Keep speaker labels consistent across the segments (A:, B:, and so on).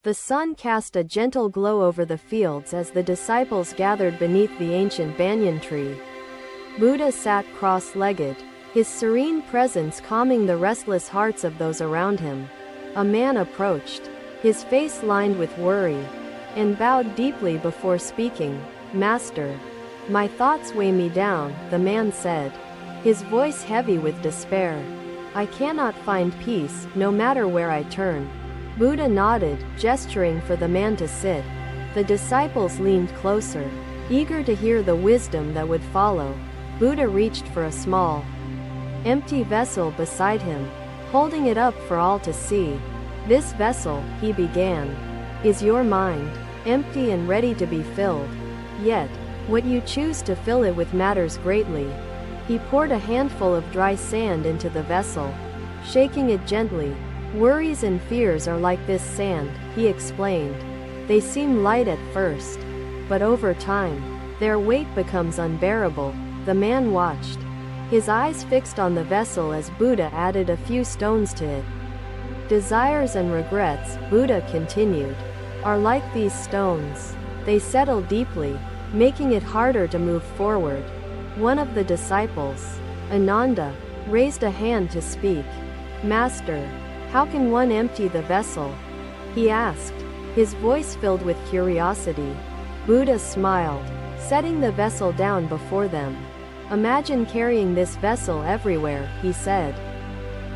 A: The sun cast a gentle glow over the fields as the disciples gathered beneath the ancient banyan tree. Buddha sat cross-legged, his serene presence calming the restless hearts of those around him. A man approached, his face lined with worry, and bowed deeply before speaking. "Master, my thoughts weigh me down," the man said, his voice heavy with despair. "I cannot find peace, no matter where I turn." Buddha nodded, gesturing for the man to sit. The disciples leaned closer, eager to hear the wisdom that would follow. Buddha reached for a small, empty vessel beside him, holding it up for all to see. "This vessel," he began, "is your mind, empty and ready to be filled. Yet, what you choose to fill it with matters greatly." He poured a handful of dry sand into the vessel, shaking it gently. "Worries and fears are like this sand," he explained. "They seem light at first, but over time, their weight becomes unbearable." The man watched, his eyes fixed on the vessel as Buddha added a few stones to it. "Desires and regrets," Buddha continued, "are like these stones. They settle deeply, making it harder to move forward." One of the disciples, Ananda, raised a hand to speak. "Master, how can one empty the vessel?" he asked, his voice filled with curiosity. Buddha smiled, setting the vessel down before them. "Imagine carrying this vessel everywhere," he said,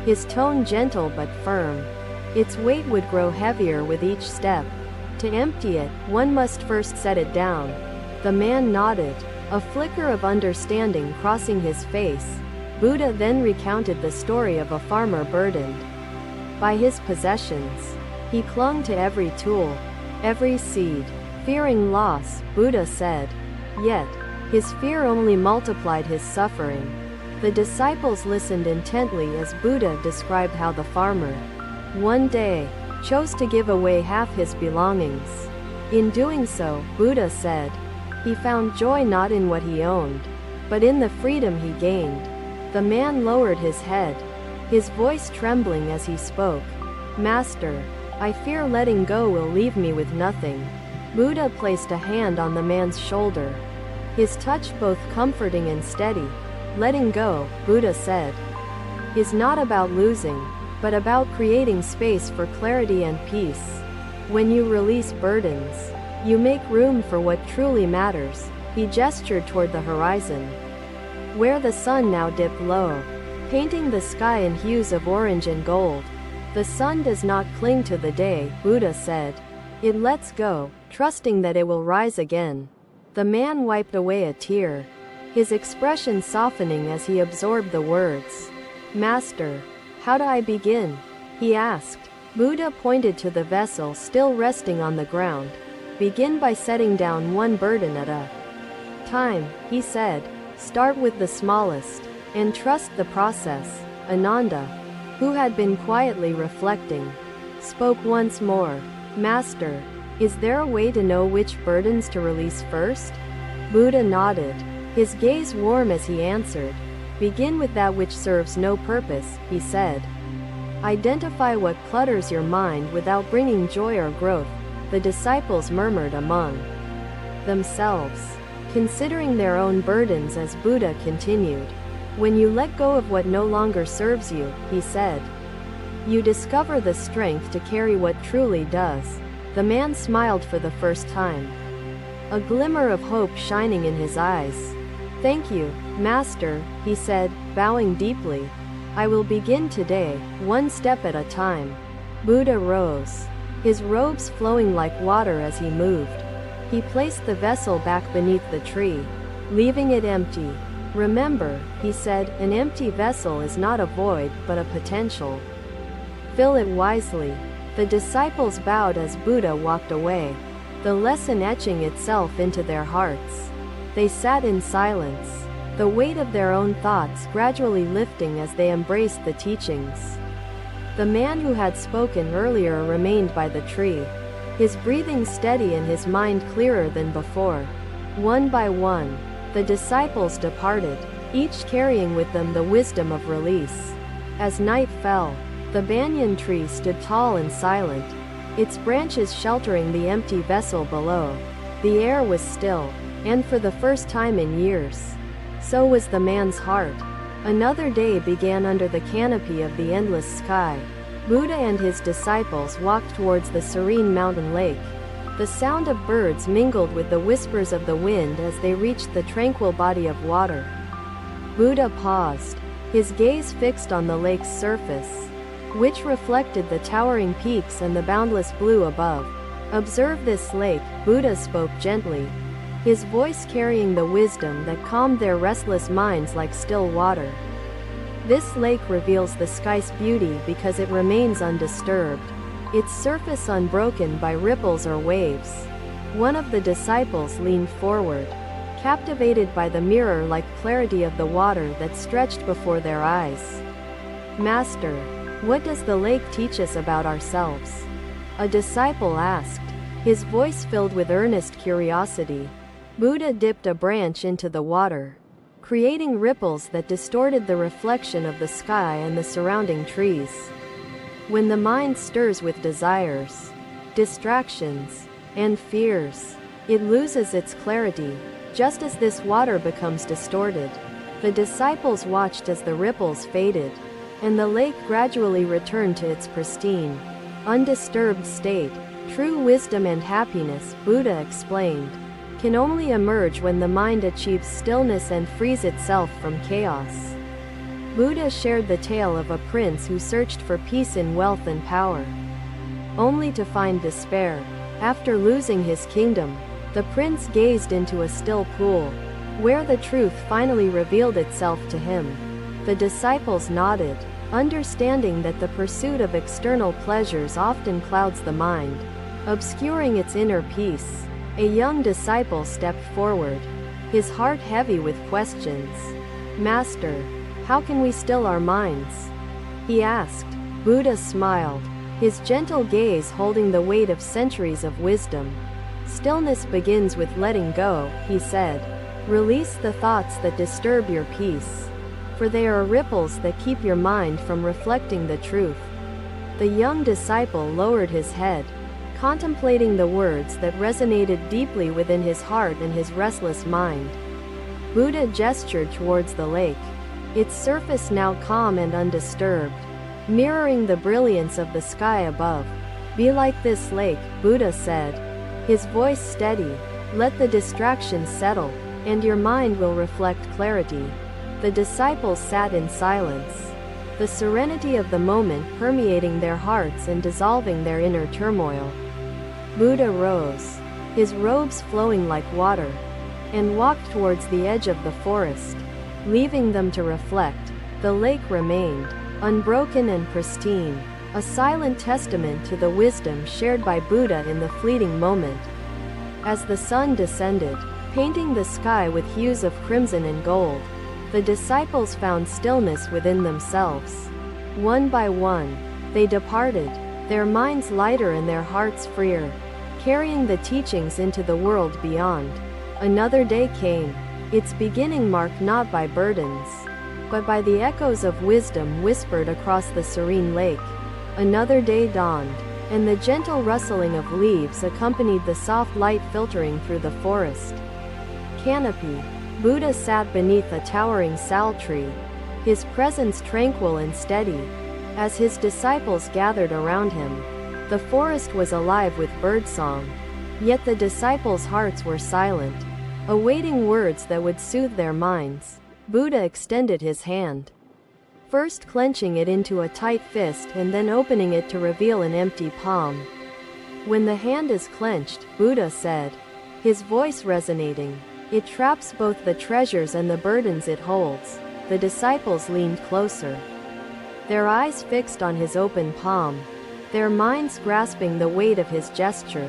A: his tone gentle but firm. "Its weight would grow heavier with each step. To empty it, one must first set it down." The man nodded, a flicker of understanding crossing his face. Buddha then recounted the story of a farmer burdened by his possessions. He clung to every tool, every seed, fearing loss, Buddha said. Yet, his fear only multiplied his suffering. The disciples listened intently as Buddha described how the farmer, one day, chose to give away half his belongings. In doing so, Buddha said, he found joy not in what he owned, but in the freedom he gained. The man lowered his head, his voice trembling as he spoke. "Master, I fear letting go will leave me with nothing." Buddha placed a hand on the man's shoulder, his touch both comforting and steady. "Letting go," Buddha said, "is not about losing, but about creating space for clarity and peace. When you release burdens, you make room for what truly matters." He gestured toward the horizon, where the sun now dipped low, painting the sky in hues of orange and gold. "The sun does not cling to the day," Buddha said. "It lets go, trusting that it will rise again." The man wiped away a tear, his expression softening as he absorbed the words. "Master, how do I begin?" he asked. Buddha pointed to the vessel still resting on the ground. "Begin by setting down one burden at a time," he said. "Start with the smallest, and trust the process." Ananda, who had been quietly reflecting, spoke once more. "Master, is there a way to know which burdens to release first?" Buddha nodded, his gaze warm as he answered. "Begin with that which serves no purpose," he said. "Identify what clutters your mind without bringing joy or growth." The disciples murmured among themselves, considering their own burdens as Buddha continued. "When you let go of what no longer serves you," he said, "you discover the strength to carry what truly does." The man smiled for the first time, a glimmer of hope shining in his eyes. "Thank you, Master," he said, bowing deeply. "I will begin today, one step at a time." Buddha rose, his robes flowing like water as he moved. He placed the vessel back beneath the tree, leaving it empty. "Remember," he said, "an empty vessel is not a void, but a potential. Fill it wisely." The disciples bowed as Buddha walked away, the lesson etching itself into their hearts. They sat in silence, the weight of their own thoughts gradually lifting as they embraced the teachings. The man who had spoken earlier remained by the tree, his breathing steady and his mind clearer than before. One by one, the disciples departed, each carrying with them the wisdom of release. As night fell, the banyan tree stood tall and silent, its branches sheltering the empty vessel below. The air was still, and for the first time in years, so was the man's heart. Another day began under the canopy of the endless sky. Buddha and his disciples walked towards the serene mountain lake. The sound of birds mingled with the whispers of the wind as they reached the tranquil body of water. Buddha paused, his gaze fixed on the lake's surface, which reflected the towering peaks and the boundless blue above. "Observe this lake," Buddha spoke gently, his voice carrying the wisdom that calmed their restless minds like still water. "This lake reveals the sky's beauty because it remains undisturbed, its surface unbroken by ripples or waves." One of the disciples leaned forward, captivated by the mirror-like clarity of the water that stretched before their eyes. "Master, what does the lake teach us about ourselves?" a disciple asked, his voice filled with earnest curiosity. Buddha dipped a branch into the water, creating ripples that distorted the reflection of the sky and the surrounding trees. "When the mind stirs with desires, distractions, and fears, it loses its clarity, just as this water becomes distorted." The disciples watched as the ripples faded, and the lake gradually returned to its pristine, undisturbed state. "True wisdom and happiness," Buddha explained, "can only emerge when the mind achieves stillness and frees itself from chaos." Buddha shared the tale of a prince who searched for peace in wealth and power, only to find despair. After losing his kingdom, the prince gazed into a still pool, where the truth finally revealed itself to him. The disciples nodded, understanding that the pursuit of external pleasures often clouds the mind, obscuring its inner peace. A young disciple stepped forward, his heart heavy with questions. "Master, how can we still our minds?" he asked. Buddha smiled, his gentle gaze holding the weight of centuries of wisdom. "Stillness begins with letting go," he said. "Release the thoughts that disturb your peace, for they are ripples that keep your mind from reflecting the truth." The young disciple lowered his head, contemplating the words that resonated deeply within his heart and his restless mind. Buddha gestured towards the lake, its surface now calm and undisturbed, mirroring the brilliance of the sky above. "Be like this lake," Buddha said, his voice steady. "Let the distractions settle, and your mind will reflect clarity." The disciples sat in silence, the serenity of the moment permeating their hearts and dissolving their inner turmoil. Buddha rose, his robes flowing like water, and walked towards the edge of the forest, leaving them to reflect. The lake remained, unbroken and pristine, a silent testament to the wisdom shared by Buddha in the fleeting moment. As the sun descended, painting the sky with hues of crimson and gold, the disciples found stillness within themselves. One by one, they departed, their minds lighter and their hearts freer, carrying the teachings into the world beyond. Another day came, its beginning marked not by burdens, but by the echoes of wisdom whispered across the serene lake. Another day dawned, and the gentle rustling of leaves accompanied the soft light filtering through the forest. Canopy. Buddha sat beneath a towering sal tree, his presence tranquil and steady. As his disciples gathered around him, the forest was alive with birdsong. Yet the disciples' hearts were silent, awaiting words that would soothe their minds. Buddha extended his hand, first clenching it into a tight fist and then opening it to reveal an empty palm. "When the hand is clenched," Buddha said, his voice resonating, "it traps both the treasures and the burdens it holds." The disciples leaned closer, their eyes fixed on his open palm, their minds grasping the weight of his gesture.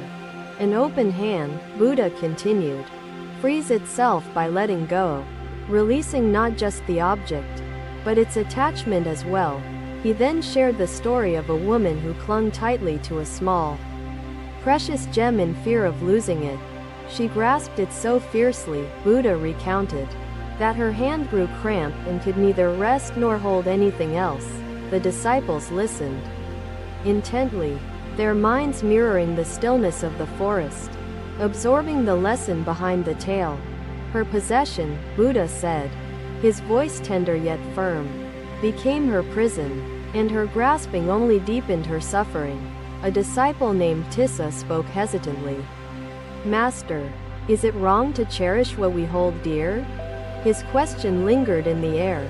A: "An open hand," Buddha continued, "frees itself by letting go, releasing not just the object, but its attachment as well." He then shared the story of a woman who clung tightly to a small, precious gem in fear of losing it. She grasped it so fiercely, Buddha recounted, that her hand grew cramped and could neither rest nor hold anything else. The disciples listened intently, their minds mirroring the stillness of the forest, absorbing the lesson behind the tale. Her possession, Buddha said, his voice tender yet firm, became her prison, and her grasping only deepened her suffering. A disciple named Tissa spoke hesitantly. Master, is it wrong to cherish what we hold dear? His question lingered in the air.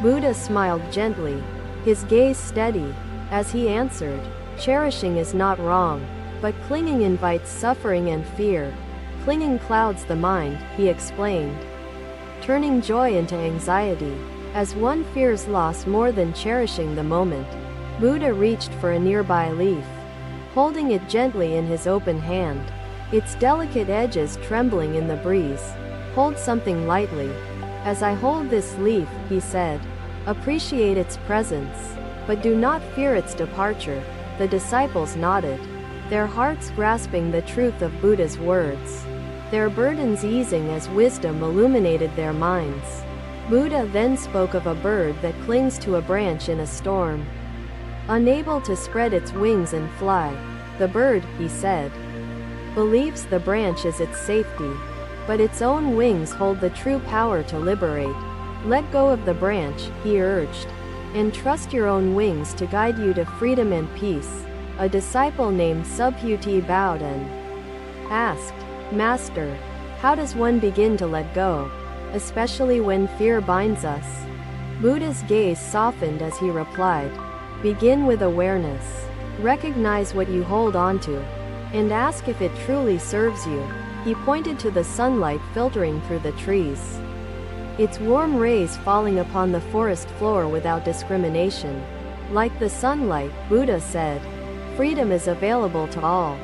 A: Buddha smiled gently, his gaze steady, as he answered, cherishing is not wrong, but clinging invites suffering and fear. Clinging clouds the mind, he explained, turning joy into anxiety, as one fears loss more than cherishing the moment. Buddha reached for a nearby leaf, holding it gently in his open hand, its delicate edges trembling in the breeze. Hold something lightly. As I hold this leaf, he said, appreciate its presence, but do not fear its departure. The disciples nodded, their hearts grasping the truth of Buddha's words, their burdens easing as wisdom illuminated their minds. Buddha then spoke of a bird that clings to a branch in a storm, unable to spread its wings and fly. The bird, he said, believes the branch is its safety, but its own wings hold the true power to liberate. Let go of the branch, he urged, and trust your own wings to guide you to freedom and peace. A disciple named Subhuti bowed and asked, Master, how does one begin to let go, especially when fear binds us? Buddha's gaze softened as he replied, begin with awareness. Recognize what you hold onto, and ask if it truly serves you. He pointed to the sunlight filtering through the trees, its warm rays falling upon the forest floor without discrimination. Like the sunlight, Buddha said, freedom is available to all,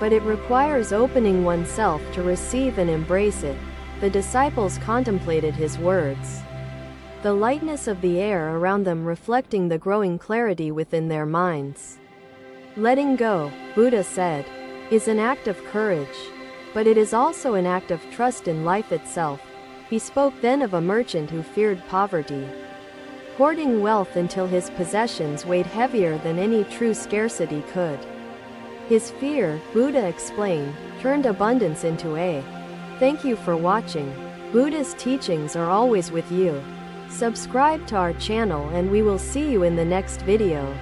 A: but it requires opening oneself to receive and embrace it. The disciples contemplated his words, the lightness of the air around them reflecting the growing clarity within their minds. Letting go, Buddha said, is an act of courage, but it is also an act of trust in life itself. He spoke then of a merchant who feared poverty, hoarding wealth until his possessions weighed heavier than any true scarcity could. His fear, Buddha explained, turned abundance into a. Thank you for watching. Buddha's teachings are always with you. Subscribe to our channel and we will see you in the next video.